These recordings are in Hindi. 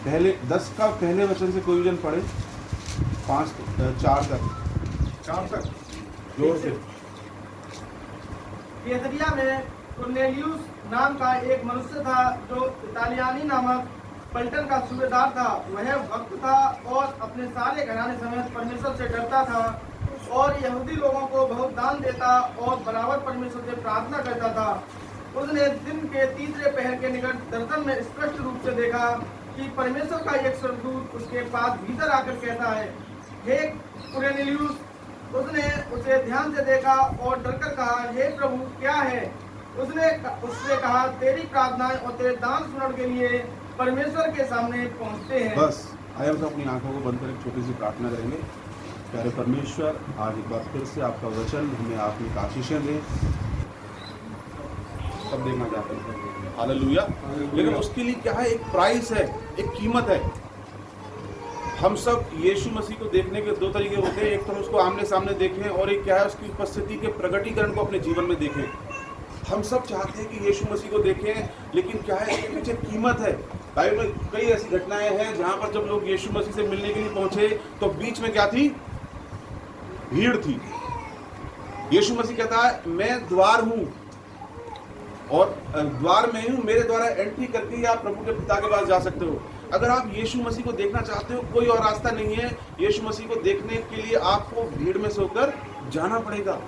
पहले 10 का पहले वचन से कोई जन पढ़े, 4 तक, 4 तक जोर से। कैसरिया में कुरनेलियुस नाम का एक मनुष्य था जो इतालियानी नामक पलटन का सूबेदार था। वह भक्त था और अपने सारे घराने समेत परमेश्वर से डरता था और यहूदी लोगों को बहुत दान देता और बराबर परमेश्वर से प्रार्थना करता था। उसने दिन के तीसरे पहर के निकट दर्शन में स्पष्ट रूप से देखा कि परमेश्वर का एक स्वर्गदूत उसके पास भीतर आकर कहता है, हे कुरनेलियुस। उसने उसे ध्यान से देखा और डरकर कहा, हे प्रभु, क्या है? उसने उससे कहा, तेरी प्रार्थनाएं और तेरे दान सुनने के लिए परमेश्वर के सामने पहुंचते हैं। बस आइए हम अपनी आंखों को बंद कर एक छोटी सी प्रार्थना करेंगे। प्यारे परमेश्वर, आज एक बार फिर से आपका वचन हमें आपकी आशीषें दें, सब देखना चाहते हैं। हालेलुया। लेकिन उसके लिए क्या है, एक प्राइस है, एक कीमत है। हम सब यीशु मसीह को देखने के 2 तरीके होते हैं, एक तो हम उसको आमने सामने देखें और एक क्या है, उसकी उपस्थिति के प्रगटीकरण को अपने जीवन में देखें। हम सब चाहते हैं कि यीशु मसीह को देखें, लेकिन क्या है, इसके पीछे कीमत है। बाइबल में कई ऐसी घटनाएं हैं जहां पर जब लोग यीशु मसीह से मिलने के लिए पहुंचे तो बीच में क्या थी, भीड़ थी। यीशु मसीह कहता है, मैं द्वार हूं और द्वार में हूं, मेरे द्वारा एंट्री करके ही आप प्रभु के पिता के पास जा सकते हो। अगर आप यीशु मसीह को देखना चाहते हो, कोई और रास्ता नहीं है। यीशु मसीह को देखने के लिए आपको भीड़ में से होकर जाना पड़ेगा।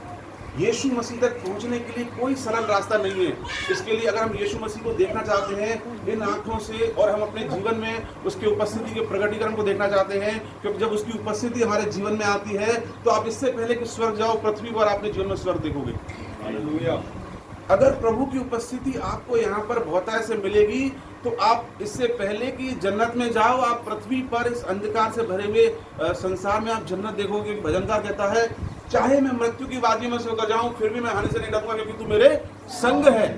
यीशु मसीह तक पहुंचने के लिए कोई सरल रास्ता नहीं है। इसके लिए अगर हम यीशु मसीह को देखना चाहते हैं इन आंखों से और हम अपने जीवन में उसकी उपस्थिति के प्रकटीकरण को देखना चाहते हैं, क्योंकि जब उसकी उपस्थिति हमारे जीवन में आती है तो आप इससे पहले कि स्वर्ग जाओ, पृथ्वी पर अपने जीवन में स्वर्ग देखोगे। हालेलुया। अगर प्रभु की उपस्थिति आपको यहाँ पर बहुतायत से मिलेगी तो आप इससे पहले कि जन्नत में जाओ, आप पृथ्वी पर इस अंधकार से भरे हुए संसार में आप जन्नत देखोगे। भजनकार कहता है, चाहे मैं मृत्यु की वादी में से होकर जाऊं फिर भी मैं हानि से नहीं डरूंगा, क्योंकि तू मेरे संग है।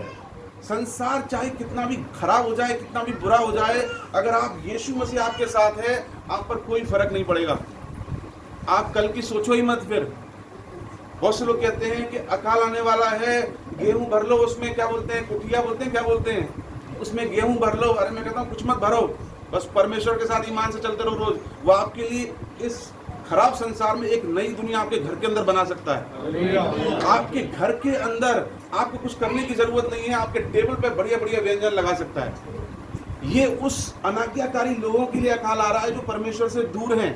संसार चाहे कितना भी खराब हो जाए, कितना भी बुरा हो जाए, अगर आप यीशु मसीह आपके साथ है, आप पर कोई फर्क नहीं पड़ेगा। आप कल की सोचो ही मत। फिर बहुत से लोग कहते हैं कि अकाल आने वाला है, गेहूं भर लो, उसमें क्या बोलते हैं, कुटिया बोलते हैं, क्या बोलते हैं, उसमें गेहूं भर लो। अरे मैं कहता हूं कुछ मत भरो, बस परमेश्वर के साथ ईमान से चलते रहो रोज। वो आपके लिए इस खराब संसार में एक नई दुनिया आपके घर के अंदर बना सकता है। आपके घर के अंदर आपको कुछ करने की जरूरत नहीं है, आपके टेबल पे बढ़िया बढ़िया व्यंजन लगा सकता है। ये उस अनाज्ञाकारी लोगों के लिए अकाल आ रहा है जो परमेश्वर से दूर हैं।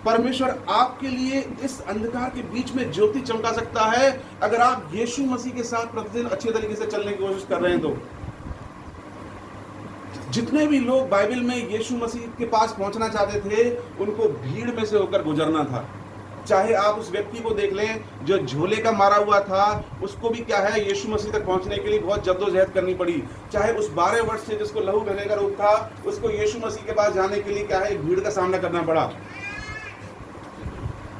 परमेश्वर आपके लिए इस अंधकार के बीच में ज्योति चमका सकता है अगर आप यीशु मसीह के साथ प्रतिदिन अच्छे तरीके से चलने की कोशिश कर रहे हैं। तो जितने भी लोग बाइबल में यीशु मसीह के पास पहुंचना चाहते थे, उनको भीड़ में से होकर गुजरना था। चाहे आप उस व्यक्ति को देख लें जो झोले का मारा हुआ था, उसको भी क्या है, यीशु मसीह तक पहुंचने के लिए बहुत जद्दोजहद करनी पड़ी। चाहे उस 12 वर्ष से जिसको लहू बहने का रोग था, उसको यीशु मसीह के पास जाने के लिए क्या है, भीड़ का सामना करना पड़ा।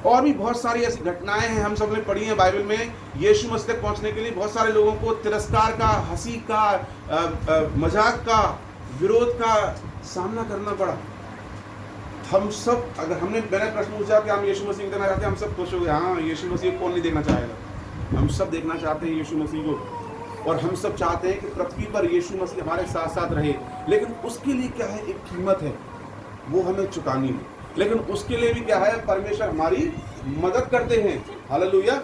और भी बहुत सारी ऐसी घटनाएं हैं, हम सब ने पढ़ी हैं बाइबल में। यीशु मसीह तक पहुंचने के लिए बहुत सारे लोगों को तिरस्कार का, हंसी का, मजाक का, विरोध का सामना करना पड़ा। हम सब, अगर मैंने प्रश्न पूछा कि हम यीशु मसीह को देखना चाहते हैं, हम सब खुश हो गए। हाँ, यीशु मसीह को कौन नहीं देखना चाहेगा। हम सब देखना चाहते हैं यीशु मसीह को, और हम सब चाहते हैं कि पृथ्वी पर यीशु मसीह हमारे साथ साथ रहे। लेकिन उसके लिए क्या है, एक कीमत है, वो हमें चुकानी है। लेकिन उसके लिए भी क्या है, परमेश्वर हमारी मदद करते हैं। हालेलुया।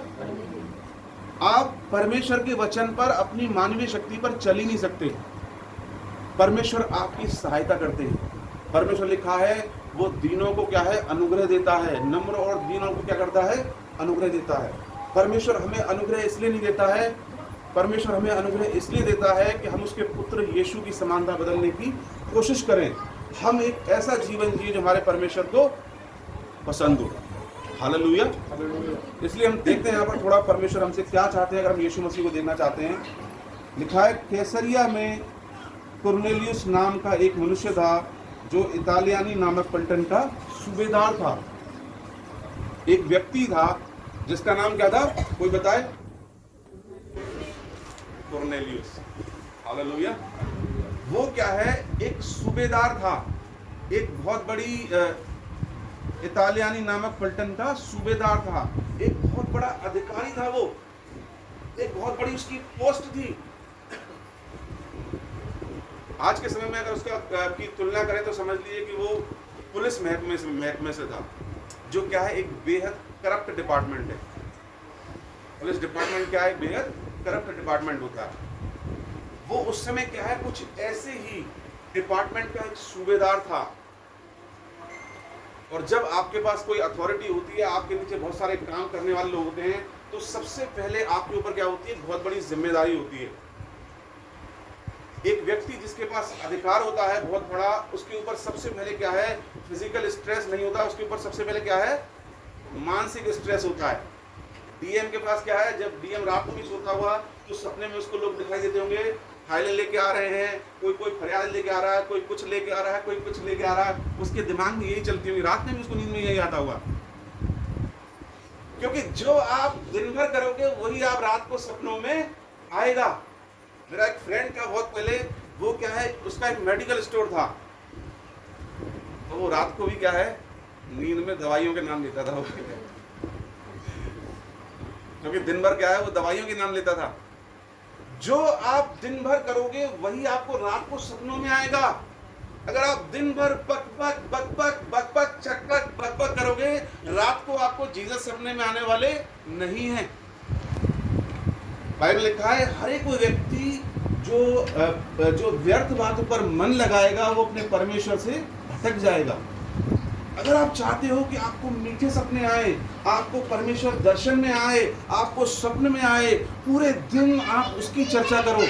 आप परमेश्वर के वचन पर अपनी मानवीय शक्ति पर चल ही नहीं सकते। परमेश्वर आपकी सहायता करते हैं। परमेश्वर लिखा है, वो दीनों को क्या है, अनुग्रह देता है। नम्र और दीनों को क्या करता है, अनुग्रह देता है। परमेश्वर हमें अनुग्रह इसलिए नहीं देता है, परमेश्वर हमें अनुग्रह इसलिए देता है कि हम उसके पुत्र यीशु की समानता बदलने की कोशिश करें। हम एक ऐसा जीवन जिए जो हमारे परमेश्वर को पसंद हो। हालेलुया। इसलिए हम देखते हैं यहाँ पर थोड़ा परमेश्वर हमसे क्या चाहते हैं अगर हम यीशु मसीह को देखना चाहते हैं। लिखा है, कैसरिया में कुरनेलियुस नाम का एक मनुष्य था जो इतालियानी नामक पलटन का सूबेदार था। एक व्यक्ति था जिसका नाम क्या था, कोई बताए? कुरनेलियुस। हालेलुया। वो क्या है, एक सूबेदार था, एक बहुत बड़ी इतालियानी नामक पलटन का सूबेदार था, एक बहुत बड़ा अधिकारी था। वो एक बहुत बड़ी उसकी पोस्ट थी। आज के समय में अगर उसका की तुलना करें तो समझ लीजिए कि वो पुलिस महकमे से था, जो क्या है एक बेहद करप्ट डिपार्टमेंट है। पुलिस डिपार्टमेंट क्या है, बेहद करप्ट डिपार्टमेंट होता है। वो उस समय क्या है कुछ ऐसे ही डिपार्टमेंट का एक सूबेदार था। और जब आपके पास कोई अथॉरिटी होती है, आपके नीचे बहुत सारे काम करने वाले लोग होते हैं, तो सबसे पहले आपके ऊपर क्या होती है, बहुत बड़ी जिम्मेदारी होती है। एक व्यक्ति जिसके पास अधिकार होता है बहुत बड़ा, उसके ऊपर सबसे पहले क्या है, फिजिकल स्ट्रेस नहीं होता, उसके ऊपर सबसे पहले क्या है, मानसिक स्ट्रेस होता है। डीएम के पास क्या है, जब डीएम रात को भी सोता हुआ तो सपने में उसको लोग दिखाई देते होंगे, फाइलें लेके आ रहे हैं, कोई फरियाद लेके आ रहा है, कोई कुछ लेके आ रहा है, कोई कुछ लेके आ रहा है, उसके दिमाग में यही चलती होगी, रात में भी उसको नींद में यही आता होगा। क्योंकि जो आप दिन भर करोगे वही आप रात को सपनों में आएगा। मेरा एक फ्रेंड का बहुत पहले वो क्या है, उसका एक मेडिकल स्टोर था, तो वो रात को भी क्या है, नींद में दवाइयों के नाम लेता था वो, क्योंकि दिन भर क्या है, वो दवाइयों के नाम लेता था। जो आप दिन भर करोगे वही आपको रात को सपनों में आएगा। अगर आप दिन भर बक बक करोगे, रात को आपको जीसस सपने में आने वाले नहीं हैं। बाइबल लिखा है, हर एक वो व्यक्ति जो व्यर्थ बातों पर मन लगाएगा वो अपने परमेश्वर से भटक जाएगा। अगर आप चाहते हो कि आपको मीठे सपने आए, आपको परमेश्वर दर्शन में आए, आपको स्वप्न में आए, पूरे दिन आप उसकी चर्चा करो।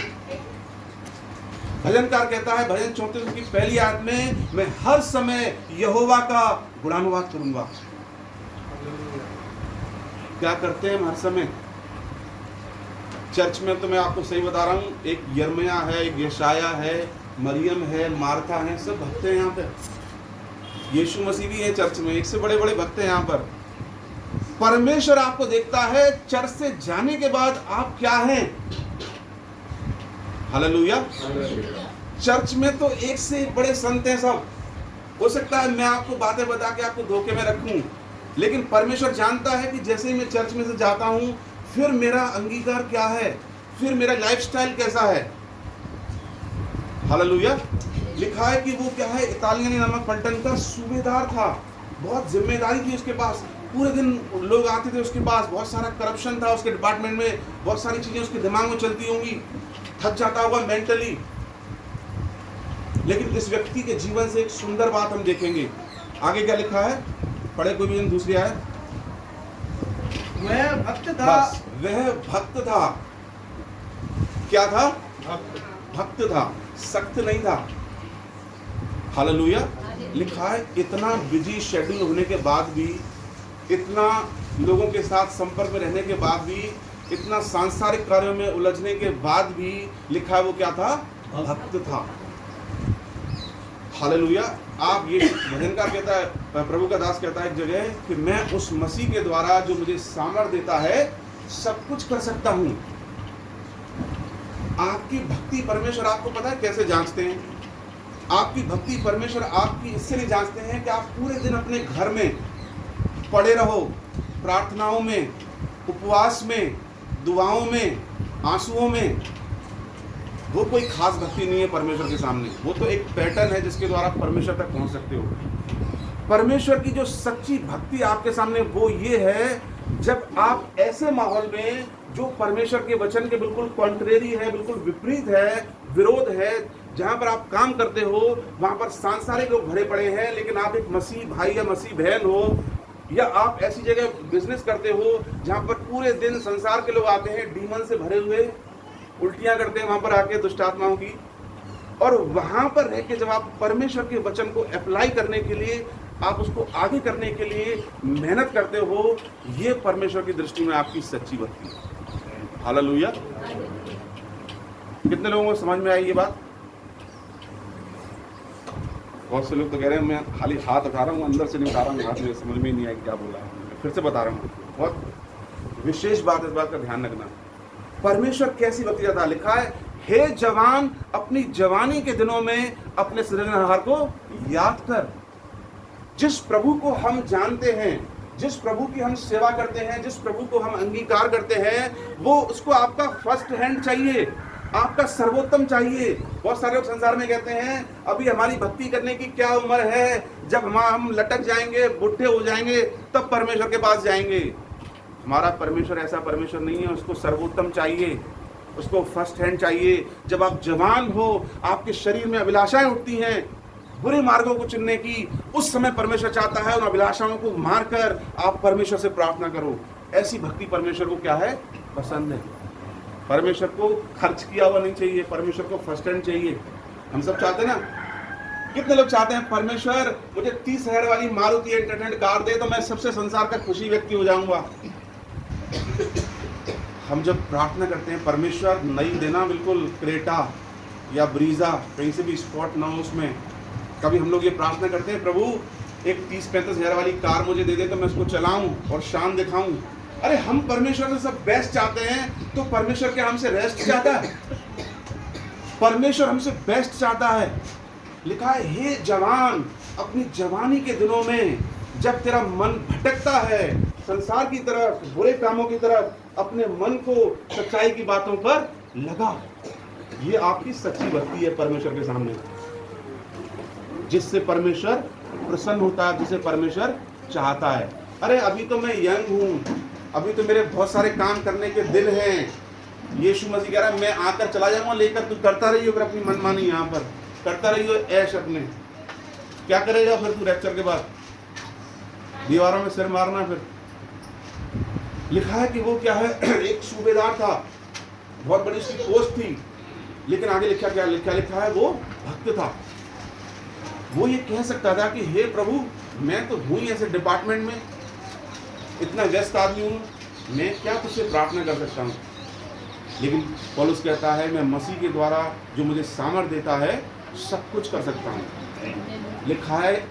भजनकार कहता है भजन 34 की पहली आयत में, मैं हर समय यहोवा का गुणानुवाद करूंगा। क्या करते हैं हम हर समय चर्च में? तो मैं आपको सही बता रहा हूं, एक यिर्मयाह है, एक यशाया है, मरियम है, मार्था है, सब भक्त हैं यहाँ पे। यीशु मसीह भी है चर्च में, एक से बड़े बड़े भक्त हैं यहाँ पर। परमेश्वर आपको देखता है चर्च से जाने के बाद आप क्या हैं। हालेलुया। चर्च में तो एक से एक बड़े संत हैं सब। हो सकता है मैं आपको बातें बता के आपको धोखे में रखूं, लेकिन परमेश्वर जानता है कि जैसे ही मैं चर्च में से जाता हूं, फिर मेरा अंगीकार क्या है, फिर मेरा लाइफस्टाइल कैसा है। हालेलुया। लिखा है कि वो क्या है, इतालियानी नामक पलटन का सूबेदार था, बहुत जिम्मेदारी थी उसके पास, पूरे दिन लोग आते थे उसके पास, बहुत सारा करप्शन था उसके डिपार्टमेंट में, बहुत सारी चीजें उसके दिमाग में चलती होंगी, थक जाता होगा मेंटली। लेकिन इस व्यक्ति के जीवन से एक सुंदर बात हम देखेंगे। आगे क्या लिखा है, पढ़े कोई भी दूसरी आयत। वह भक्त था, वह भक्त था। क्या था? भक्त था, सख्त नहीं था। हालेलुया। लिखा है इतना बिजी शेड्यूल होने के बाद भी, इतना लोगों के साथ संपर्क में रहने के बाद भी, इतना सांसारिक कार्यों में उलझने के बाद भी, लिखा है वो क्या था? भक्त था। हालेलुया। आप ये भजनकार कहता है, प्रभु का दास कहता है एक जगह कि मैं उस मसीह के द्वारा जो मुझे सामर्थ्य देता है सब कुछ कर सकता हूं। आपकी भक्ति परमेश्वर आपको पता है कैसे जांचते हैं? आपकी भक्ति परमेश्वर आपकी इससे नहीं जांचते हैं कि आप पूरे दिन अपने घर में पड़े रहो, प्रार्थनाओं में, उपवास में, दुआओं में, आंसुओं में। वो कोई खास भक्ति नहीं है परमेश्वर के सामने। वो तो एक पैटर्न है जिसके द्वारा परमेश्वर तक पहुंच सकते हो। परमेश्वर की जो सच्ची भक्ति आपके सामने वो ये है, जब आप ऐसे माहौल में जो परमेश्वर के वचन के बिल्कुल कॉन्ट्रेरी है, बिल्कुल विपरीत है, विरोध है, जहां पर आप काम करते हो वहां पर सांसारिक लोग भरे पड़े हैं, लेकिन आप एक मसीह भाई या मसीह बहन हो, या आप ऐसी जगह बिजनेस करते हो जहां पर पूरे दिन संसार के लोग आते हैं डीमन से भरे हुए, उल्टियां करते हैं वहां पर आके दुष्ट आत्माओं की, और वहां पर रह के जब आप परमेश्वर के वचन को अप्लाई करने के लिए, आप उसको आगे करने के लिए मेहनत करते हो, ये परमेश्वर की दृष्टि में आपकी सच्ची भक्ति है। हालेलुया। कितने लोगों को समझ में आई ये बात? बहुत से लोग तो कह रहे हैं मैं खाली हाथ उठा रहा हूँ, अंदर से नहीं उठा रहा हूँ हाथ, में समझ में ही नहीं आया क्या बोला है। फिर से बता रहा हूँ, बहुत विशेष बात, इस बात का ध्यान रखना। परमेश्वर कैसी भक्ति जाता, लिखा है हे जवान अपनी जवानी के दिनों में अपने सृजनहार को याद कर। जिस प्रभु को हम जानते हैं, जिस प्रभु की हम सेवा करते हैं, जिस प्रभु को हम अंगीकार करते हैं, वो उसको आपका फर्स्ट हैंड चाहिए। आपका सर्वोत्तम चाहिए। बहुत सारे लोग संसार में कहते हैं अभी हमारी भक्ति करने की क्या उम्र है, जब हम लटक जाएंगे, बुढ़े हो जाएंगे, तब परमेश्वर के पास जाएंगे। हमारा परमेश्वर ऐसा परमेश्वर नहीं है। उसको सर्वोत्तम चाहिए, उसको फर्स्ट हैंड चाहिए। जब आप जवान हो, आपके शरीर में अभिलाषाएं उठती हैं बुरे मार्गों को चुनने की, उस समय परमेश्वर चाहता है उन अभिलाषाओं को मारकर आप परमेश्वर से प्रार्थना करो। ऐसी भक्ति परमेश्वर को क्या है? पसंद है। परमेश्वर को खर्च किया हुआ नहीं चाहिए, परमेश्वर को फर्स्ट हैंड चाहिए। हम सब चाहते हैं ना, कितने लोग चाहते हैं परमेश्वर मुझे 30,000 वाली मारुति 800 कार दे तो मैं सबसे संसार का खुशी व्यक्ति हो जाऊंगा। हम जब प्रार्थना करते हैं परमेश्वर नई देना, बिल्कुल क्रेटा या ब्रीजा, कहीं से भी स्पॉट ना हो उसमें। कभी हम लोग ये प्रार्थना करते हैं प्रभु एक 30-35 हज़ार वाली कार मुझे दे दे तो मैं उसको चलाऊं और शान दिखाऊं। अरे हम परमेश्वर से सब बेस्ट चाहते हैं, तो परमेश्वर क्या हमसे रेस्ट चाहता है? परमेश्वर हमसे बेस्ट चाहता है। लिखा है हे जवान, अपनी जवानी के दिनों में जब तेरा मन भटकता है संसार की तरफ, बुरे कामों की तरफ, अपने मन को सच्चाई की बातों पर लगा। ये आपकी सच्ची भक्ति है परमेश्वर के सामने, जिससे परमेश्वर प्रसन्न होता है, जिसे परमेश्वर चाहता है। अरे अभी तो मैं यंग हूँ, अभी तो मेरे बहुत सारे काम करने के दिन हैं। यीशु मसीह कह रहा है मैं आकर चला जाऊंगा, लेकर तू करता रहियो फिर अपनी मनमानी, यहाँ पर करता रहियो ऐश अपने। क्या करेगा फिर तू रैप्चर के बाद? दीवारों में सिर मारना। फिर लिखा है कि वो क्या है, एक सूबेदार था, बहुत बड़ी सी पोस्ट थी, लेकिन आगे लिखा क्या लिखा है, वो भक्त था। वो ये कह सकता था कि हे प्रभु मैं तो हूँ ही ऐसे डिपार्टमेंट में, इतना व्यस्त आदमी हूँ, मैं क्या तुझसे प्रार्थना कर सकता हूँ। लेकिन पौलुस कहता है मैं मसीह के द्वारा जो मुझे सामर्थ देता है सब कुछ कर सकता हूँ। लिखा है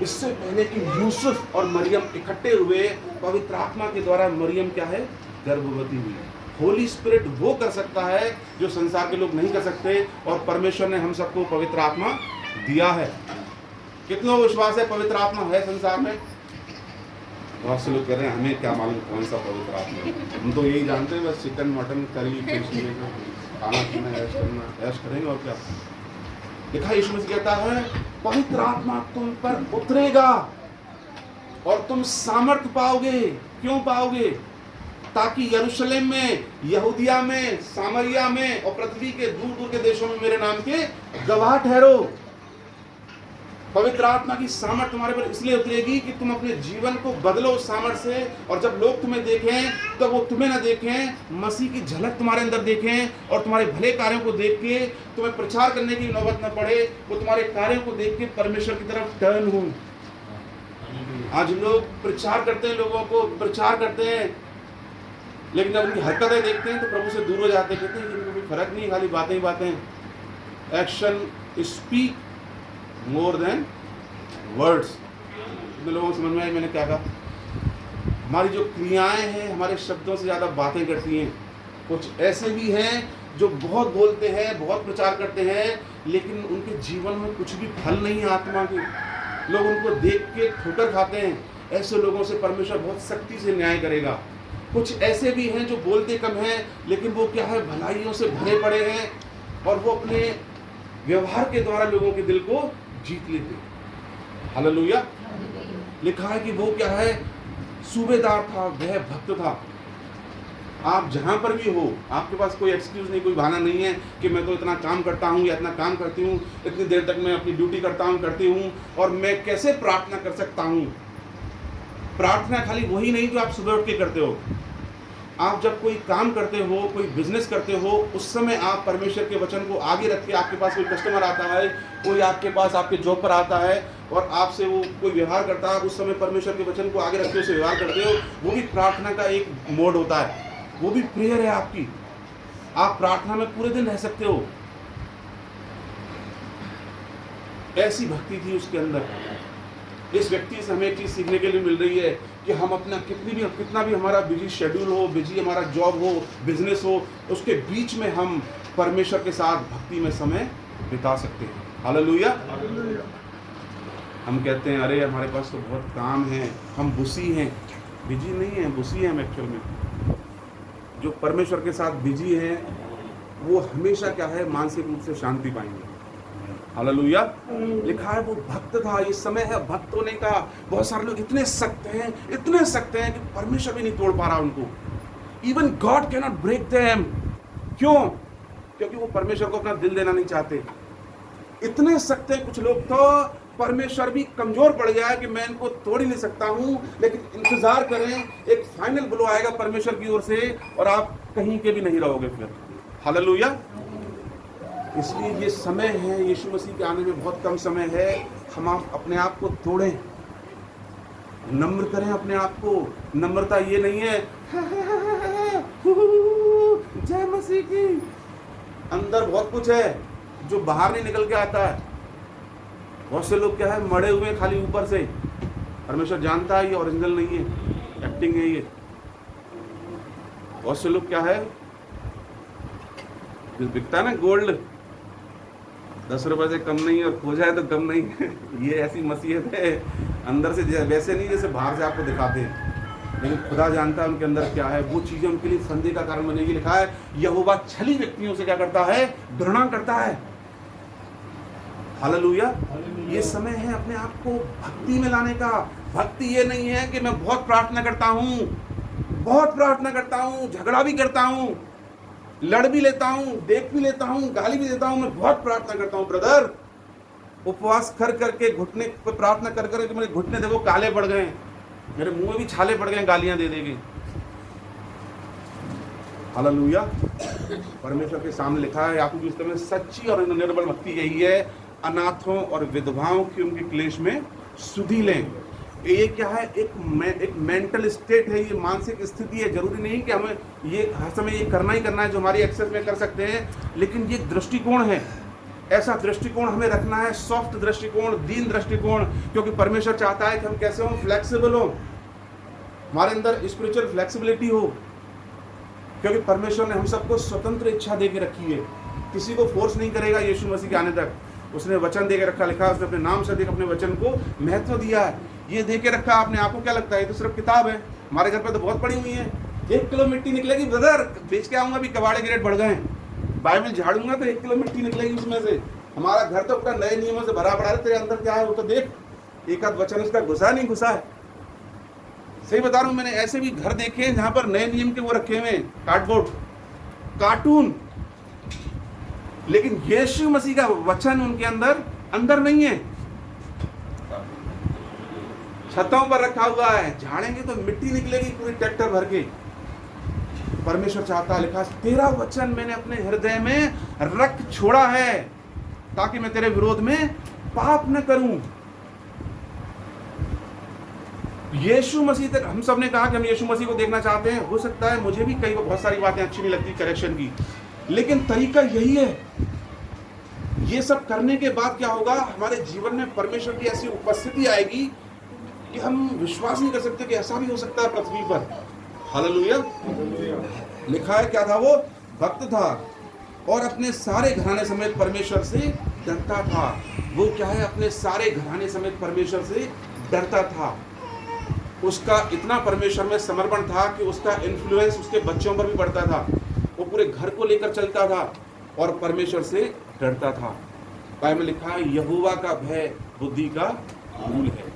इससे पहले कि यूसुफ और मरियम इकट्ठे हुए, पवित्र आत्मा के द्वारा मरियम क्या है, गर्भवती हुई। होली स्पिरिट वो कर सकता है जो संसार के लोग नहीं कर सकते, और परमेश्वर ने हम सबको पवित्र आत्मा दिया है। कितनों विश्वास है पवित्र आत्मा है संसार में? बहुत से लोग कह रहे हैं हमें क्या मालूम कौन सा पवित्र आत्मा है, हम तो यही जानते हैं बस चिकन मटन करी फिश खाना पीना ऐश करना, ऐश करेंगे और क्या। देखा यीशु मसीह कहता है पवित्र आत्मा तुम पर उतरेगा और तुम सामर्थ पाओगे। क्यों पाओगे? ताकि यरूशलेम में, यहूदिया में, सामरिया में और पृथ्वी के दूर दूर के देशों में मेरे नाम के गवाह ठहरो। पवित्र आत्मा की सामर्थ तुम्हारे पर इसलिए उतरेगी कि तुम अपने जीवन को बदलो उस सामर्थ से, और जब लोग तुम्हें देखें तो वो तुम्हें ना देखें, मसीह की झलक तुम्हारे अंदर देखें, और तुम्हारे भले कार्यों को देख के तुम्हें प्रचार करने की नौबत न पड़े, वो तुम्हारे कार्यों को देख के परमेश्वर की तरफ टर्न हो। आज लोग प्रचार करते हैं, लोगों को प्रचार करते हैं, लेकिन जब उनकी हरकतें देखते हैं तो प्रभु से दूर हो जाते, कहते हैं इनको कोई फर्क नहीं, खाली बातें ही बातें। Action speak more than words. लोगों को समझ में आया मैंने क्या कहा? हमारी जो क्रियाएं हैं हमारे शब्दों से ज़्यादा बातें करती हैं। कुछ ऐसे भी हैं जो बहुत बोलते हैं, बहुत प्रचार करते हैं, लेकिन उनके जीवन में कुछ भी फल नहीं है आत्मा के। लोग उनको देख के ठोकर खाते हैं। ऐसे लोगों से परमेश्वर बहुत सख्ती से न्याय करेगा। कुछ ऐसे भी हैं जो बोलते कम हैं, लेकिन वो क्या है, भलाइयों से भरे पड़े हैं, और वो अपने व्यवहार के द्वारा लोगों के दिल को जीत लेते हैं। हालेलुया। लिखा है कि वो क्या है, सूबेदार था, वह भक्त था। आप जहाँ पर भी हो, आपके पास कोई एक्सक्यूज नहीं, कोई बहाना नहीं है कि मैं तो इतना काम करता हूँ या इतना काम करती हूँ, इतनी देर तक मैं अपनी ड्यूटी करती हूँ और मैं कैसे प्रार्थना कर सकता हूँ। प्रार्थना खाली वही नहीं जो आप सुबह उठ के करते हो। आप जब कोई काम करते हो, कोई बिजनेस करते हो, उस समय आप परमेश्वर के वचन को आगे रख के, आपके पास कोई कस्टमर आता है, कोई आपके पास आपके जॉब पर आता है और आपसे वो कोई व्यवहार करता है, उस समय परमेश्वर के वचन को आगे रख के उससे व्यवहार करते हो। वो भी प्रार्थना का एक मोड होता है, वो भी प्रेयर है आपकी। आप प्रार्थना में पूरे दिन रह सकते हो। ऐसी भक्ति थी उसके अंदर। इस व्यक्ति से हमें एक चीज़ सीखने के लिए मिल रही है कि हम अपना कितना भी हमारा बिजी शेड्यूल हो, बिजी हमारा जॉब हो, बिजनेस हो, उसके बीच में हम परमेश्वर के साथ भक्ति में समय बिता सकते हैं। हालेलुया। हम कहते हैं अरे हमारे पास तो बहुत काम है, हम बुसी हैं। बिजी नहीं हैं, बुसी हैं हम एक्चुअल में। जो परमेश्वर के साथ बिजी हैं वो हमेशा क्या है, मानसिक रूप से शांति पाएंगे। हालेलुया। लिखा है वो भक्त था। ये समय है भक्त होने का। बहुत सारे लोग इतने सख्त हैं कि परमेश्वर भी नहीं तोड़ पा रहा उनको। Even God can not break them. क्यों? क्योंकि वो परमेश्वर को अपना दिल देना नहीं चाहते। इतने सख्त हैं कुछ लोग, तो परमेश्वर भी कमजोर पड़ गया है कि मैं इनको तोड़ ही नहीं सकता हूं। लेकिन इंतजार करें, एक फाइनल ब्लो आएगा परमेश्वर की ओर से और आप कहीं के भी नहीं रहोगे फिर। हालेलुया। इसलिए ये समय है, यीशु मसीह के आने में बहुत कम समय है। हम अपने आप को तोड़ें, नम्र करें अपने आप को। नम्रता ये नहीं है जय मसीह की, अंदर बहुत कुछ है जो बाहर नहीं निकल के आता है। बहुत से लोग क्या है, मरे हुए खाली ऊपर से। परमेश्वर जानता है ये ओरिजिनल नहीं है, एक्टिंग है ये। बहुत से लोग क्या है, बिकता है ना गोल्ड, 10 रुपए से कम नहीं है और खो जाए तो कम नहीं है। ये ऐसी मसीहत है, अंदर से वैसे नहीं जैसे बाहर से आपको दिखाते हैं, लेकिन खुदा जानता है उनके अंदर क्या है। वो चीजें उनके लिए फंदे का कारण बनेगी। लिखा है यहोवा छली व्यक्तियों से क्या करता है, घृणा करता है। हालेलुया। ये समय है अपने आप को भक्ति में लाने का। भक्ति ये नहीं है कि मैं बहुत प्रार्थना करता हूँ, झगड़ा भी करता हूँ, लड़ भी लेता हूँ, देख भी लेता हूँ, गाली भी देता हूँ, मैं बहुत प्रार्थना करता हूँ। ब्रदर, उपवास कर करके, घुटने पर प्रार्थना कर करके मेरे घुटने देखो काले पड़ गए, मेरे मुंह में भी छाले पड़ गए गालियां दे देगी। हालेलुया। परमेश्वर के सामने लिखा है याकूब की पुस्तक में, सच्ची और निर्बल भक्ति यही है, अनाथों और विधवाओं की उनके क्लेश में सुधि लें। ये क्या है, एक मेंटल स्टेट है, ये मानसिक स्थिति है। जरूरी नहीं कि हमें ये हर समय ये करना ही करना है जो हमारी एक्सेस में कर सकते हैं, लेकिन ये दृष्टिकोण है। ऐसा दृष्टिकोण हमें रखना है, सॉफ्ट दृष्टिकोण, दीन दृष्टिकोण, क्योंकि परमेश्वर चाहता है कि हम कैसे हो, फ्लेक्सिबल हो, हमारे अंदर स्पिरिचुअल फ्लेक्सिबिलिटी हो। क्योंकि परमेश्वर ने हम सबको स्वतंत्र इच्छा दे के रखी है, किसी को फोर्स नहीं करेगा यीशु मसीह के आने तक। उसने वचन दे के रखा, लिखा उसने अपने नाम से देख अपने वचन को महत्व दिया है, ये दे के रखा। आपने आपको क्या लगता है, ये तो सिर्फ किताब है। हमारे घर पे तो बहुत पड़ी हुई है। 1 किलो मिट्टी निकलेगी ब्रदर, बेच के आऊंगा, अभी कबाड़े के रेट बढ़ गए हैं। बाइबल झाड़ूंगा तो 1 किलो मिट्टी निकलेगी उसमें से। हमारा घर तो पूरा नए नियमों से भरा पड़ा है। तेरे अंदर क्या है वो तो देख, एक आध वचन उसका घुसा नहीं घुसा है। सही बता रहा हूं, मैंने ऐसे भी घर देखे जहां पर नए नियम के वो रखे हुए, कार्डबोर्ड, कार्टून, लेकिन यीशु मसीह का वचन उनके अंदर नहीं है। छतों पर रखा हुआ है, झाड़ेंगे तो मिट्टी निकलेगी पूरी ट्रैक्टर भर के। परमेश्वर चाहता है, लिखा, तेरा वचन मैंने अपने हृदय में रख छोड़ा है ताकि मैं तेरे विरोध में पाप न करूं। यीशु मसीह तक हम सब ने कहा कि हम यीशु मसीह को देखना चाहते हैं। हो सकता है मुझे भी कई बहुत सारी बातें अच्छी नहीं लगती करेक्शन की, लेकिन तरीका यही है। ये सब करने के बाद क्या होगा, हमारे जीवन में परमेश्वर की ऐसी उपस्थिति आएगी कि हम विश्वास नहीं कर सकते कि ऐसा भी हो सकता है पृथ्वी पर। हालेलुया। लिखा है क्या था, वो भक्त था और अपने सारे घराने समेत परमेश्वर से डरता था। वो क्या है, अपने सारे घराने समेत परमेश्वर से डरता था। उसका इतना परमेश्वर में समर्पण था कि उसका इन्फ्लुएंस उसके बच्चों पर भी पड़ता था। वो पूरे घर को लेकर चलता था और परमेश्वर से डरता था। बाइबल में लिखा है, यहोवा का भय बुद्धि का मूल है।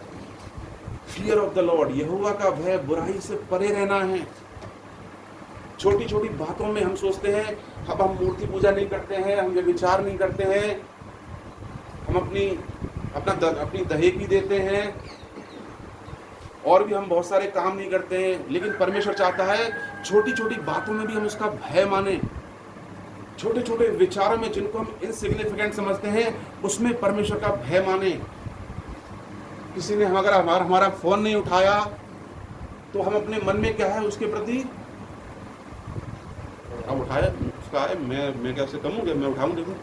फियर ऑफ द लॉर्ड, यहोवा का भय, बुराई से परे रहना है। छोटी छोटी बातों में हम सोचते हैं, अब हम मूर्ति पूजा नहीं करते हैं, हम विचार नहीं करते हैं, हम अपनी दहेकी देते हैं, और भी हम बहुत सारे काम नहीं करते हैं। लेकिन परमेश्वर चाहता है छोटी छोटी बातों में भी हम उसका भय माने। छोटे छोटे विचारों में जिनको हम इनसिग्निफिकेंट समझते हैं, उसमें परमेश्वर का भय माने। किसी ने अगर हमारा फोन नहीं उठाया तो हम अपने मन में क्या है उसके प्रति, अब उठाया उसका है, मैं क्या उससे कहूँगा, मैं उठाऊँ। देखो,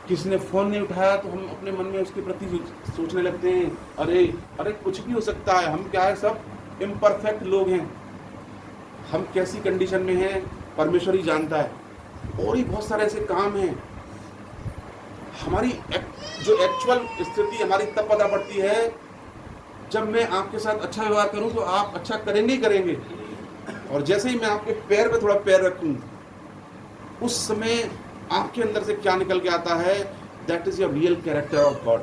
किसी ने फोन नहीं उठाया तो हम अपने मन में उसके प्रति सोचने लगते हैं, अरे कुछ भी हो सकता है। हम क्या है, सब इम्परफेक्ट लोग हैं, हम कैसी कंडीशन में हैं परमेश्वर ही जानता है। और ही बहुत सारे ऐसे काम हैं, हमारी जो एक्चुअल स्थिति हमारी तब पता पड़ती है जब मैं आपके साथ अच्छा व्यवहार करूं तो आप अच्छा करेंगे ही करेंगे, और जैसे ही मैं आपके पैर पे थोड़ा पैर रखूं उस समय आपके अंदर से क्या निकल के आता है, that is your real character of God.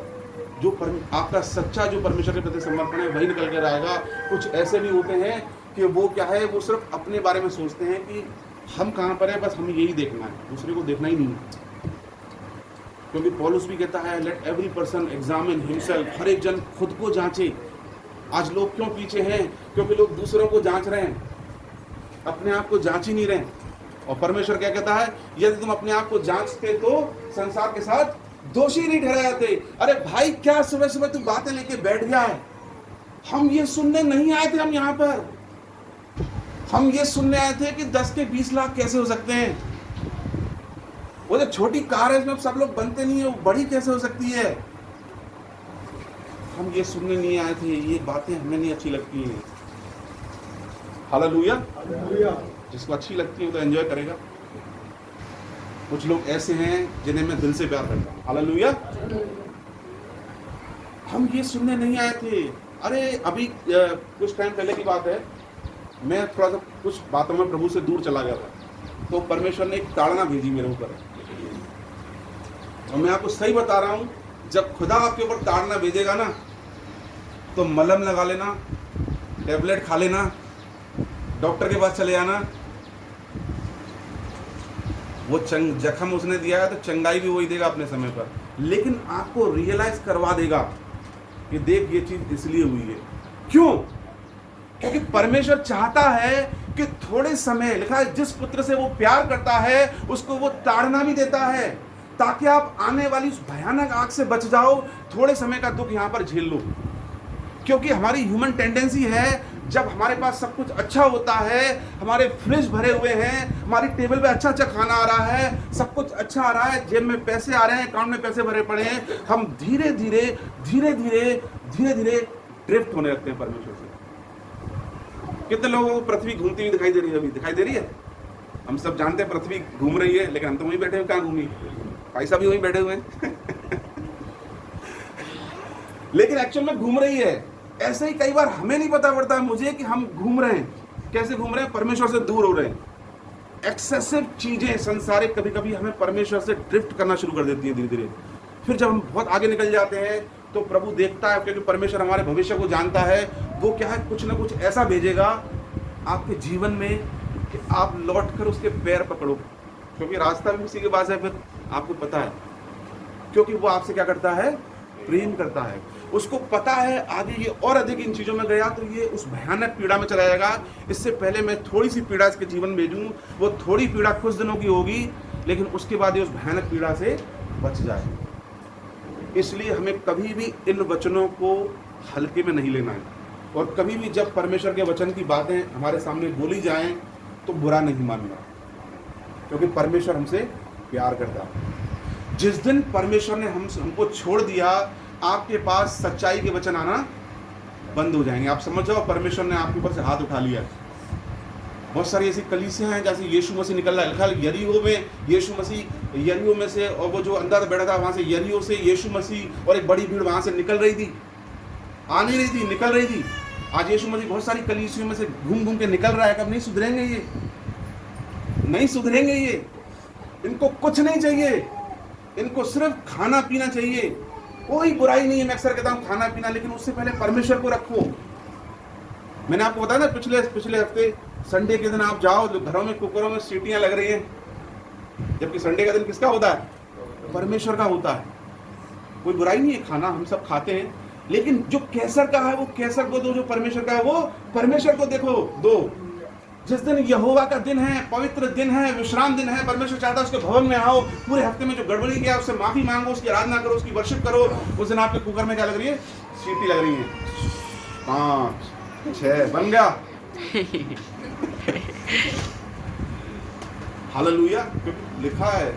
जो आपका सच्चा जो परमेश्वर के प्रति समर्पण है वही निकल कर आएगा। कुछ ऐसे भी होते हैं कि वो क्या है, वो सिर्फ अपने बारे में सोचते हैं कि हम कहाँ पर हैं, बस हमें यही देखना है, दूसरे को देखना ही नहीं है। क्योंकि पौलुस भी कहता है let every person examine himself, हर एक जन खुद को जांचे। आज लोग क्यों पीछे हैं? क्योंकि लोग दूसरों को जांच रहे हैं, अपने आप को जांच ही नहीं रहे। और परमेश्वर क्या कहता है, यदि तुम अपने आप को जांचते तो संसार के साथ दोषी नहीं ठहराए जाते। अरे भाई, क्या सुबह सुबह तू बातें लेके बैठ गया है? हम ये सुनने नहीं आए थे, हम यहाँ पर हम ये सुनने आए थे कि 10 के 20 लाख कैसे हो सकते हैं। वो जो छोटी कार है इसमें सब लोग बनते नहीं है, वो बड़ी कैसे हो सकती है। हम ये सुनने नहीं आए थे, ये बातें हमें नहीं अच्छी लगती हैं। हालेलुया। जिसको अच्छी लगती है वो तो एंजॉय करेगा। कुछ लोग ऐसे हैं जिन्हें मैं दिल से प्यार करता हूँ। हालेलुया। हम ये सुनने नहीं आए थे। अरे अभी कुछ टाइम पहले की बात है, मैं थोड़ा सा कुछ बातों में प्रभु से दूर चला गया था, तो परमेश्वर ने एक ताड़ना भेजी मेरे ऊपर। और मैं आपको सही बता रहा हूँ, जब खुदा आपके ऊपर ताड़ना भेजेगा ना, तो मलहम लगा लेना, टेबलेट खा लेना, डॉक्टर के पास चले जाना। वो जख्म उसने दिया है तो चंगाई भी वही देगा अपने समय पर, लेकिन आपको रियलाइज करवा देगा कि देख ये चीज इसलिए हुई है। क्यों? क्योंकि परमेश्वर चाहता है कि थोड़े समय, लिखा है जिस पुत्र से वो प्यार करता है उसको वो ताड़ना भी देता है, ताकि आप आने वाली उस भयानक आग से बच जाओ। थोड़े समय का दुख यहाँ पर झेल लो। क्योंकि हमारी ह्यूमन टेंडेंसी है, जब हमारे पास सब कुछ अच्छा होता है, हमारे फ्रिज भरे हुए हैं, हमारी टेबल पे अच्छा अच्छा खाना आ रहा है, सब कुछ अच्छा आ रहा है, जेब में पैसे आ रहे हैं, अकाउंट में पैसे भरे पड़े हैं, हम धीरे धीरे धीरे धीरे धीरे धीरे ड्रिफ्ट होने लगते हैं परमेश्वर से। कितने लोगों को पृथ्वी घूमती हुई दिखाई दे रही है? अभी दिखाई दे रही है? हम सब जानते हैं पृथ्वी घूम रही है, लेकिन हम तो वहीं बैठे हुए। कहाँ घूमी? भाई साहब भी वहीं बैठे हुए हैं लेकिन एक्चुअल में घूम रही है। ऐसे ही कई बार हमें नहीं पता पड़ता है मुझे कि हम घूम रहे हैं। कैसे घूम रहे हैं? परमेश्वर से दूर हो रहे हैं। एक्सेसिव चीजें संसारिक कभी कभी हमें परमेश्वर से ड्रिफ्ट करना शुरू कर देती है धीरे धीरे। फिर जब हम बहुत आगे निकल जाते हैं तो प्रभु देखता है, क्योंकि परमेश्वर हमारे भविष्य को जानता है। वो क्या है, कुछ ना कुछ ऐसा भेजेगा आपके जीवन में कि आप लौट कर उसके पैर पकड़ो, क्योंकि रास्ता भी उसी के पास है। फिर आपको पता है, क्योंकि वो आपसे क्या करता है, प्रेम करता है। उसको पता है आगे ये और अधिक इन चीजों में गया तो ये उस भयानक पीड़ा में चला जाएगा। इससे पहले मैं थोड़ी सी पीड़ा इसके जीवन में भेजूं, वो थोड़ी पीड़ा कुछ दिनों की होगी, लेकिन उसके बाद ये उस भयानक पीड़ा से बच जाए। इसलिए हमें कभी भी इन वचनों को हल्के में नहीं लेना है, और कभी भी जब परमेश्वर के वचन की बातें हमारे सामने बोली जाएं तो बुरा नहीं मानना, क्योंकि परमेश्वर हमसे प्यार करता है। जिस दिन परमेश्वर ने हमको छोड़ दिया, आपके पास सच्चाई के वचन आना बंद हो जाएंगे। आप समझ जाओ परमेश्वर ने आपके ऊपर से हाथ उठा लिया। बहुत सारी ऐसी कलीसियां हैं जैसे यीशु मसीह निकल रहा है। लिखा यरीहो में यीशु मसीह, यरीहो में से, और वो जो अंदर बैठा था वहां से, यरीहो से यीशु मसीह और एक बड़ी भीड़ वहां से निकल रही थी, आ नहीं रही थी, निकल रही थी। आज यीशु मसीह बहुत सारी कलीसियों में से घूम घूम के निकल रहा है। कब नहीं सुधरेंगे ये? नहीं सुधरेंगे ये। इनको कुछ नहीं चाहिए, इनको सिर्फ खाना पीना चाहिए। कोई बुराई नहीं है, मैं अक्सर कहता हूँ खाना पीना, लेकिन उससे पहले परमेश्वर को रखो। मैंने आपको बताया ना पिछले हफ्ते, संडे के दिन आप जाओ तो घरों में कुकरों में सीटियां लग रही हैं, जबकि संडे का दिन किसका होता है? परमेश्वर का होता है। कोई बुराई नहीं है, खाना हम सब खाते हैं, लेकिन जो कैसर का है वो कैसर को दो, जो परमेश्वर का है वो परमेश्वर को देखो दो। जिस दिन यहोवा का दिन है, पवित्र दिन है, विश्राम दिन है, परमेश्वर चाहता है उसके भवन में आओ, पूरे हफ्ते में जो गड़बड़ी किया उससे माफी मांगो, उसकी आराधना करो, उसकी वर्शिप करो। उस दिन आपके कुकर में क्या लग रही है? सीटी लग रही है। 5 6 बन गया। हालेलुया। क्योंकि लिखा है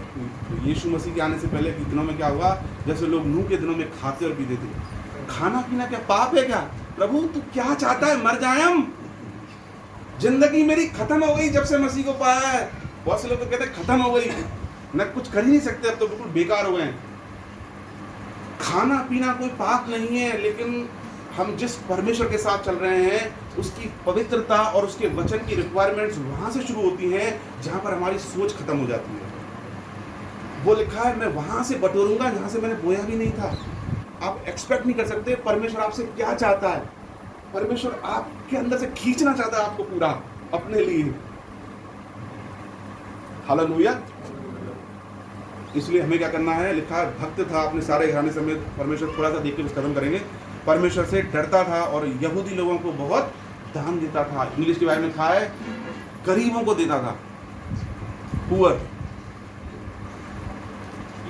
यीशु मसीह के आने से पहले के दिनों में क्या हुआ, जैसे लोग नूह के दिनों में खाते और पीते थे। खाना पीना क्या पाप है क्या? प्रभु तू क्या चाहता है? मर जाए हम? जिंदगी मेरी खत्म हो गई जब से मसीह को पाया है। बहुत से लोग तो कहते हैं खत्म हो गई, मैं कुछ कर ही नहीं सकते, अब तो बिल्कुल बेकार हो गए हैं। खाना पीना कोई पाप नहीं है, लेकिन हम जिस परमेश्वर के साथ चल रहे हैं उसकी पवित्रता और उसके वचन की रिक्वायरमेंट्स वहां से शुरू होती हैं जहां पर हमारी सोच खत्म हो जाती है। वो लिखा है मैं वहां से बटोरूंगा जहां से मैंने बोया भी नहीं था। आप एक्सपेक्ट नहीं कर सकते परमेश्वर आपसे क्या चाहता है। परमेश्वर आपके अंदर से खींचना चाहता है आपको पूरा अपने लिए। हालेलुया। इसलिए हमें क्या करना है, लिखा है भक्त था अपने सारे घराने समेत। परमेश्वर थोड़ा सा देख के खत्म करेंगे। परमेश्वर से डरता था और यहूदी लोगों को बहुत दान देता था। इंग्लिश की बाइबल में लिखा है गरीबों को देता था, पुअर।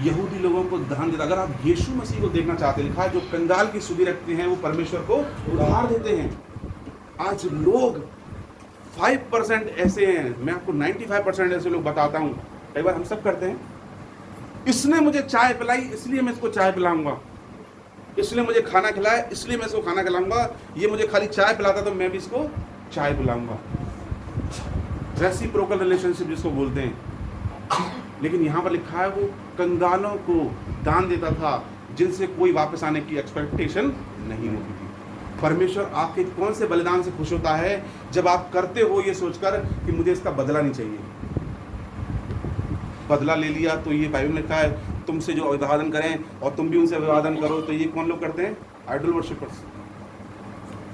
यहूदी लोगों को दान देता। अगर आप यीशु मसीह को देखना चाहते हैं, लिखा है जो कंगाल की सुधि रखते हैं वो परमेश्वर को उधार देते हैं। आज लोग 5% ऐसे हैं, मैं आपको 95% ऐसे लोग बताता हूं, कई बार हम सब करते हैं। इसने मुझे चाय पिलाई इसलिए मैं इसको चाय पिलाऊंगा, इसलिए मुझे खाना खिलाया इसलिए मैं इसको खाना खिलाऊंगा, ये मुझे खाली चाय पिलाता तो मैं भी इसको चाय पिलाऊंगा। रेसिप्रोकल रिलेशनशिप जिसको बोलते हैं। लेकिन यहाँ पर लिखा है वो कंगालों को दान देता था जिनसे कोई वापस आने की एक्सपेक्टेशन नहीं होती थी। परमेश्वर आपके कौन से बलिदान से खुश होता है? जब आप करते हो ये सोचकर कि मुझे इसका बदला नहीं चाहिए। बदला ले लिया तो ये बाइबल में लिखा है तुमसे जो अभिवादन करें और तुम भी उनसे अभिवादन करो, तो ये कौन लोग करते हैं? Idol worshippers.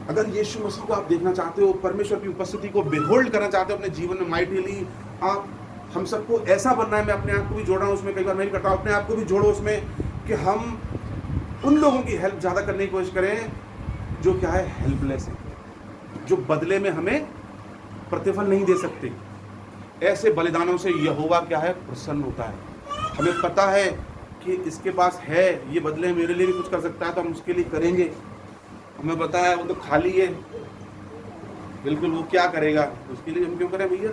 अगर यीशु मसीह को आप देखना चाहते हो, परमेश्वर की उपस्थिति को बेहोल्ड करना चाहते हो अपने जीवन में माइटली, आप हम सबको ऐसा बनना है। मैं अपने आप को भी जोड़ रहा हूँ उसमें, कई बार मैं भी करता हूँ, अपने आप को भी जोड़ो उसमें कि हम उन लोगों की हेल्प ज़्यादा करने की कोशिश करें जो क्या है, हेल्पलेस है, जो बदले में हमें प्रतिफल नहीं दे सकते। ऐसे बलिदानों से यहोवा क्या है, प्रसन्न होता है। हमें पता है कि इसके पास है, ये बदले मेरे लिए भी कुछ कर सकता है तो हम उसके लिए करेंगे। हमें पता है वो तो खाली है, बिल्कुल वो क्या करेगा, उसके लिए हम क्यों करें भैया?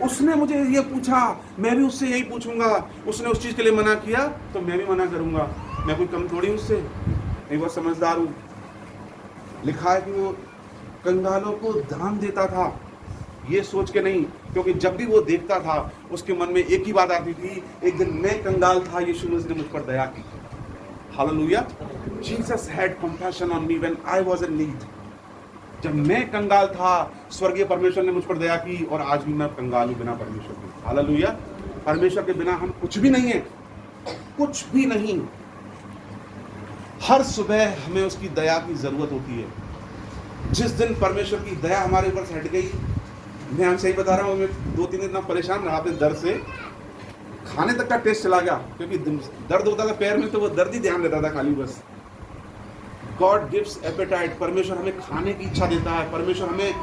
उसने मुझे ये पूछा, मैं भी उससे यही पूछूंगा। उसने उस चीज़ के लिए मना किया तो मैं भी मना करूंगा। मैं कोई कम थोड़ी उससे, मैं बहुत समझदार हूँ। लिखा है कि वो कंगालों को दान देता था, ये सोच के नहीं, क्योंकि जब भी वो देखता था उसके मन में एक ही बात आती थी, एक दिन मैं कंगाल था, यीशु मसीह ने मुझ पर दया की। Hallelujah. Jesus had compassion on me when I was in need. जब मैं कंगाल था, स्वर्गीय परमेश्वर ने मुझ पर दया की, और आज भी मैं कंगाल हूं बिना परमेश्वर के। हालेलुया। परमेश्वर के बिना हम कुछ भी नहीं है, कुछ भी नहीं। हर सुबह हमें उसकी दया की जरूरत होती है। जिस दिन परमेश्वर की दया हमारे ऊपर से हट गई, मैं आपसे ही बता रहा हूँ, मैं 2-3 दिन इतना परेशान रहा अपने दर्द से, खाने तक का टेस्ट चला गया, क्योंकि दर्द होता था पैर में तो वो दर्द ही ध्यान देता था खाली बस। God gives appetite. परमेश्वर हमें खाने की इच्छा देता है, परमेश्वर हमें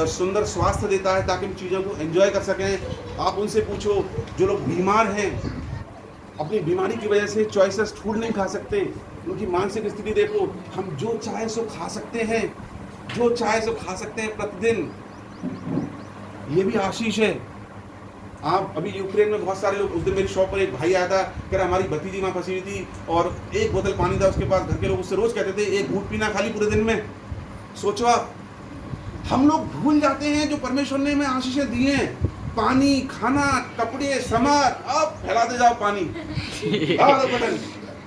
सुंदर स्वास्थ्य देता है ताकि हम चीज़ों को एंजॉय कर सकें। आप उनसे पूछो जो लोग बीमार हैं, अपनी बीमारी की वजह से चॉइसेस फूड नहीं खा सकते, उनकी मानसिक स्थिति देखो। हम जो चाहे सो खा सकते हैं, जो चाहे सो खा सकते हैं प्रतिदिन। ये भी आशीष है। आप अभी यूक्रेन में बहुत सारे लोग, उस दिन मेरी शॉप पर एक भाई आया था, कह रहा हमारी भतीजी वहाँ फंसी हुई थी और एक बोतल पानी था उसके पास, घर के लोग उससे रोज कहते थे एक घूंट पीना खाली पूरे दिन में। सोचो आप, हम लोग भूल जाते हैं जो परमेश्वर ने हमें आशीषें दी हैं, पानी, खाना, कपड़े, सामान। अब फैलाते जाओ पानी।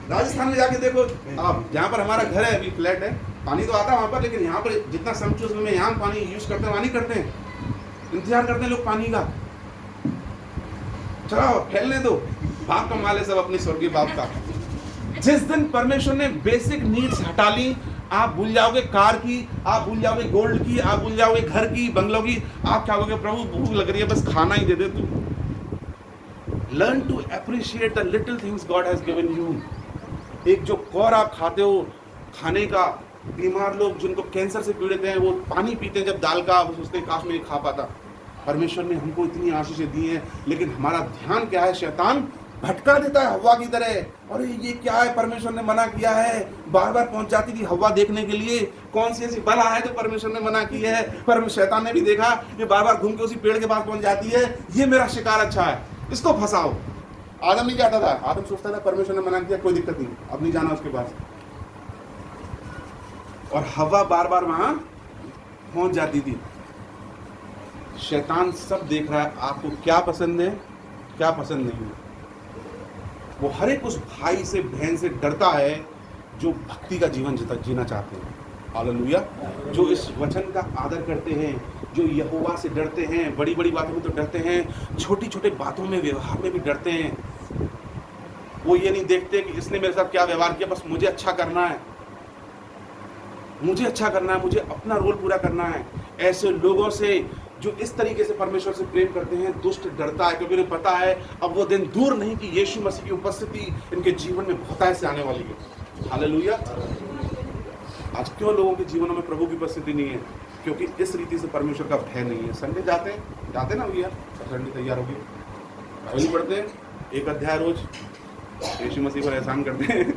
राजस्थान में जाके देखो आप, जहाँ पर हमारा घर है, अभी फ्लैट है, पानी तो आता है वहाँ पर, लेकिन यहाँ पर जितना समझो उसमें यहाँ पानी यूज करते हैं वहाँ नहीं करते हैं, इंतजार करते हैं लोग पानी का। चलो फैलने दो, बाप का माल है सब अपने स्वर्गीय बाप का। जिस दिन परमेश्वर ने बेसिक नीड्स हटा ली, आप भूल जाओगे कार की, आप भूल जाओगे गोल्ड की, आप भूल जाओगे घर की, बंगलों की। आप क्या कहोगे, प्रभु भूख लग रही है, बस खाना ही दे दे तू। Learn to appreciate the little things God has given you. एक जो कौर आप खाते हो खाने का, बीमार लोग जिनको कैंसर से पीड़ित हैं वो पानी पीते हैं जब दाल का, वो सोचते हैं काश मैं खा पाता। परमेश्वर ने हमको इतनी आशीषें दी हैं, लेकिन हमारा ध्यान क्या है, शैतान भटका देता है हवा की तरह। अरे ये क्या है, परमेश्वर ने मना किया है। बार बार पहुंच जाती थी हवा देखने के लिए, कौन सी ऐसी बला है जो परमेश्वर ने मना की है। पर शैतान ने भी देखा, ये बार बार घूम के उसी पेड़ के पास पहुंच जाती है, ये मेरा शिकार अच्छा है, इसको फंसाओ। आदम नहीं जाता था, आदम सोचता था परमेश्वर ने मना किया, कोई दिक्कत नहीं, अब नहीं जाना उसके पास। और हवा बार बार वहां पहुंच जाती थी। शैतान सब देख रहा है, आपको क्या पसंद है, क्या पसंद नहीं है। वो हर एक उस भाई से, बहन से डरता है जो भक्ति का जीवन जीना चाहते हैं। हालेलुया। जो इस वचन का आदर करते हैं, जो यहोवा से डरते हैं, बड़ी बड़ी बातों में तो डरते हैं, छोटी छोटी बातों में, व्यवहार में भी डरते हैं। वो ये नहीं देखते कि इसने मेरे साथ क्या व्यवहार किया, बस मुझे अच्छा करना है, मुझे अच्छा करना है, मुझे अपना रोल पूरा करना है। ऐसे लोगों से जो इस तरीके से परमेश्वर से प्रेम करते हैं, दुष्ट डरता है, क्योंकि उन्हें पता है अब वो दिन दूर नहीं कि यीशु मसीह की उपस्थिति इनके जीवन में बहुतायत से आने वाली है। हालेलुया। आज क्यों लोगों के जीवनों में प्रभु की उपस्थिति नहीं है? क्योंकि इस रीति से परमेश्वर का भय नहीं है। संडे जाते ना भैया, संडे तैयार हो गए, बाइबल पढ़ते हैं, एक अध्याय रोज यीशु मसीह पर एहसान करते हैं,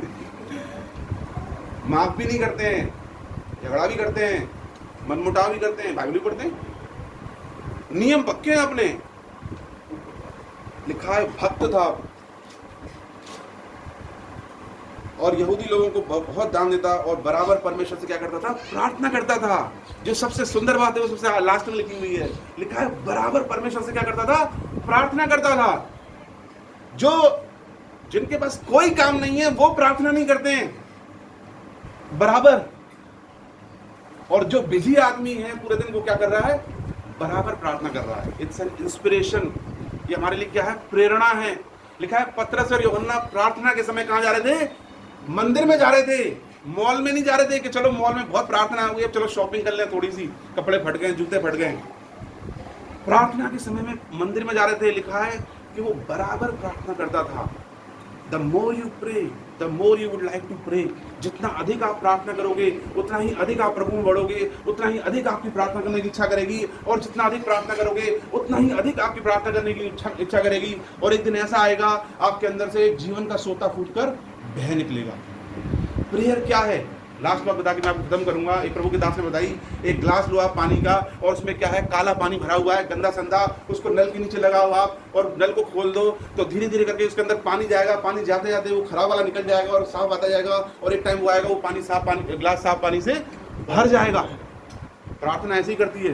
माफ भी नहीं करते हैं, झगड़ा भी करते हैं, मनमुटाव भी करते हैं, बाइबल भी पढ़ते हैं, नियम पक्के हैं अपने। लिखा है भक्त था और यहूदी लोगों को बहुत दान देता और बराबर परमेश्वर से क्या करता था? प्रार्थना करता था। जो सबसे सुंदर बात है वो सबसे लास्ट में लिखी हुई है, लिखा है बराबर परमेश्वर से क्या करता था? प्रार्थना करता था। जो जिनके पास कोई काम नहीं है वो प्रार्थना नहीं करते हैं बराबर, और जो बिजी आदमी है पूरे दिन वो क्या कर रहा है? बराबर प्रार्थना कर रहा है। It's an inspiration. ये हमारे लिए क्या है? प्रेरणा है। लिखा है पतरस और यूहन्ना प्रार्थना के समय कहाँ जा रहे थे? मंदिर में जा रहे थे, मॉल में नहीं जा रहे थे कि चलो मॉल में बहुत प्रार्थना हो गई, अब चलो शॉपिंग कर लें, थोड़ी सी कपड़े फट गए, जूते फट गए। प्रार्थना के समय में मंदिर में जा रहे थे। लिखा है कि वो बराबर प्रार्थना करता था। The more you pray the more you would like to pray. जितना अधिक आप प्रार्थना करोगे उतना ही अधिक आप प्रभु में बढ़ोगे, उतना ही अधिक आपकी प्रार्थना करने की इच्छा करेगी, और जितना अधिक प्रार्थना करोगे उतना ही अधिक आपकी प्रार्थना करने की इच्छा करेगी। और एक दिन ऐसा आएगा आपके अंदर से जीवन का सोता फूटकर बह निकलेगा। प्रेयर क्या है? लास्ट बात बता के मैं आपको खत्म करूंगा। एक प्रभु के दास ने बताई, एक ग्लास लो आप पानी का, और उसमें क्या है? काला पानी भरा हुआ है, गंदा संदा। उसको नल के नीचे लगाओ आप और नल को खोल दो, तो धीरे धीरे करके उसके अंदर पानी जाएगा। पानी जाते जाते वो खराब वाला निकल जाएगा और साफ आता जाएगा, और एक टाइम वो आएगा वो पानी साफ पानी, ग्लास साफ पानी से भर जाएगा। प्रार्थना ऐसे ही करती है।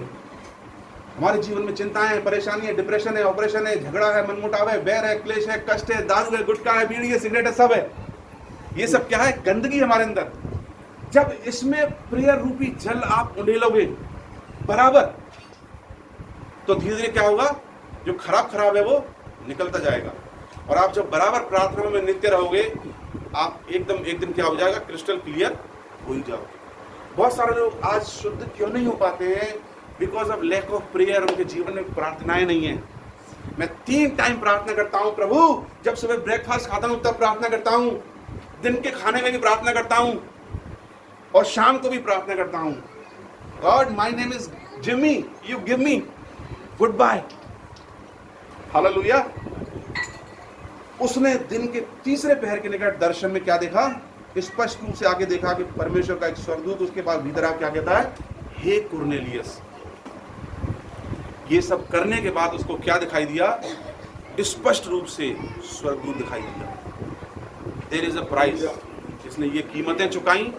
हमारे जीवन में चिंताएं हैं, परेशानी है, डिप्रेशन है, ऑपरेशन है, झगड़ा है, मनमुटाव है, बैर है, क्लेश है, कष्ट है, दारू है, गुटखा है, बीड़ी है, सिगरेट है, सब है। ये सब क्या है? गंदगी हमारे अंदर। जब इसमें प्रेयर रूपी जल आप उंडेलोगे बराबर, तो धीरे धीरे क्या होगा? जो खराब है वो निकलता जाएगा। और आप जब बराबर प्रार्थना में नित्य रहोगे, आप एकदम एक दिन क्या हो जाएगा? क्रिस्टल क्लियर हो ही जाओगे। बहुत सारे लोग आज शुद्ध क्यों नहीं हो पाते हैं? Because of lack of prayer. उनके जीवन में प्रार्थनाएं नहीं है। मैं 3 टाइम प्रार्थना करता हूं प्रभु। जब सुबह ब्रेकफास्ट खाता हूं तब प्रार्थना करता हूं, दिन के खाने में भी प्रार्थना करता हूं, और शाम को भी प्रार्थना करता हूं। God, my name is Jimmy, you give me good bye. Hallelujah. उसने दिन के तीसरे पहर के निकट दर्शन में क्या देखा? स्पष्ट रूप से आके देखा कि परमेश्वर का एक स्वर्गदूत उसके पास भीतर आके क्या कहता है? हे कुरनेलियस। ये सब करने के बाद उसको क्या दिखाई दिया? स्पष्ट रूप से स्वर्गदूत दिखाई दिया। There is a price. इसने ये कीमतें चुकाई,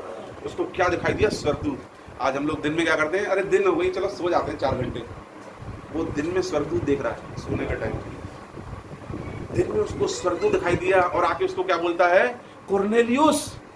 उसको क्या दिखाई दिया? स्वर्गदूत। आज हम लोग दिन में क्या करते हैं? अरे दिन हो गई, चलो सो जाते हैं 4 घंटे। वो दिन में स्वर्गदूत देख रहा है, सोने का टाइम। दिन में उसको स्वर्गदूत दिखाई दिया और आके उसको क्या बोलता है? कुरनेलियुस।